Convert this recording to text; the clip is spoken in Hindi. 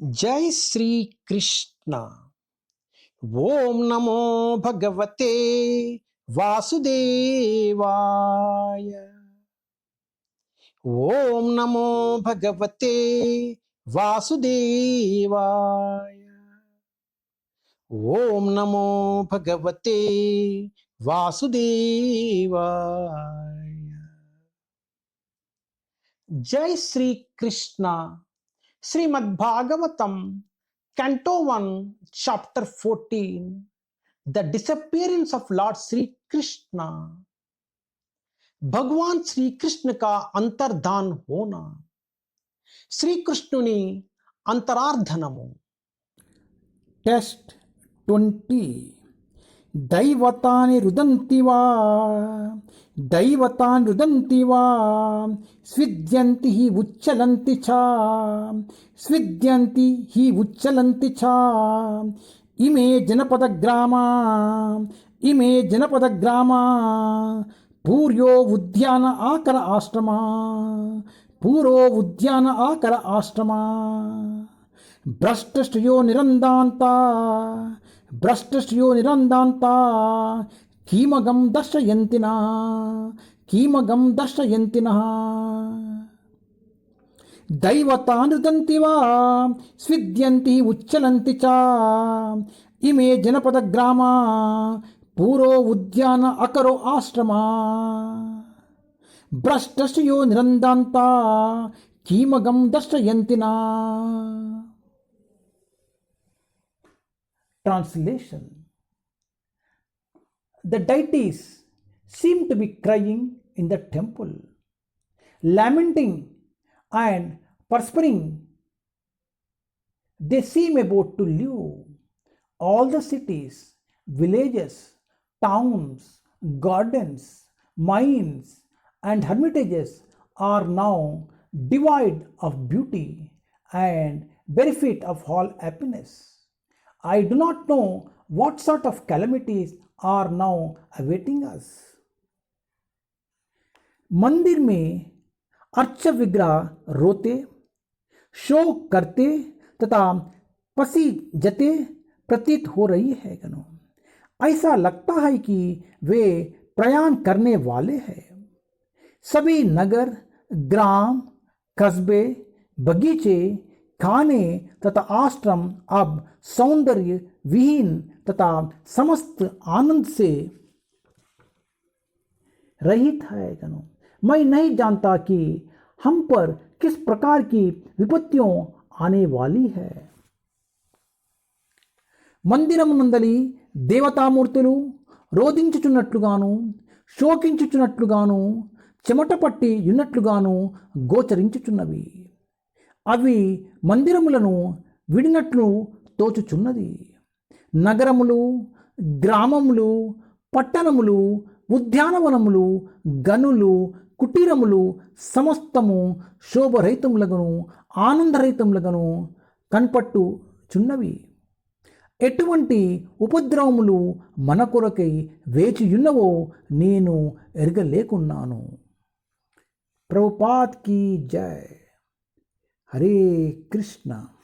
जय श्री कृष्ण। ओम नमो भगवते वासुदेवाय। ओम नमो भगवते वासुदेवाय। ओम नमो भगवते वासुदेवाय। जय Shri Krishna. Shrimad Bhagavatam Canto 1, Chapter 14, The Disappearance of Lord Sri Krishna। भगवान श्री कृष्ण का अंतर्धान होना। श्री कृष्णुनि अंतरार्धनము। टेस्ट 20 दैवतानि रुदन्ति वा दैवतान् रुदन्ति वा स्विद्यन्ति हि उच्चलन्ति च स्विद्यन्ति हि उच्चलन्ति च इमे जनपदग्रामा पूर्यो उद्यान आकर आश्रमा पूरो उद्यान आकर आश्रमा भ्रष्टश्रियो निरन्दान्ता कीमगं दर्शयन्तिनः दैवतान् रुदन्ति वा स्विद्यन्ति उच्चलन्ति च इमे जनपदग्रामा पूरो उद्यान अकरो आश्रमा भ्रष्टश्रियो निरन्दान्ता कीमगं दर्शयन्तिनः। Translation: The deities seem to be crying in the temple, lamenting and perspiring. They seem about to leave. All the cities, villages, towns, gardens, mines, and hermitages are now devoid of beauty and bereft of all happiness. I do not know what sort of calamities are now awaiting us. मंदिर में अर्च विग्रह रोते, शोक करते तथा पसी जते प्रतीत हो रही है। ऐसा लगता है कि वे प्रयाण करने वाले हैं। सभी नगर, ग्राम, कस्बे, बगीचे, खाने तथा आश्रम अब सौंदर्य विहीन तथा समस्त आनंद से रहित है। मैं नहीं जानता कि हम पर किस प्रकार की विपत्तियों आने वाली है। మందిరమునందలి దేవతామూర్తులు రోదించుచున్నట్లుగాను శోకించుచున్నట్లుగాను చెమట పట్టి ఉన్నట్లుగాను గోచరించుచున్నవి. అవి మందిరములను విడినట్లు తోచుచున్నది. నగరములు, గ్రామములు, పట్టణములు, ఉద్యానవనములు, గనులు, కుటీరములు సమస్తము శోభరహితములగును ఆనందరహితములగును కన్పట్టుచున్నవి. ఎటువంటి ఉపద్రవములు మన కొరకై వేచియున్నవో నేను ఎరగలేకున్నాను. ప్రభుపాద్ की जय. हरे कृष्ण।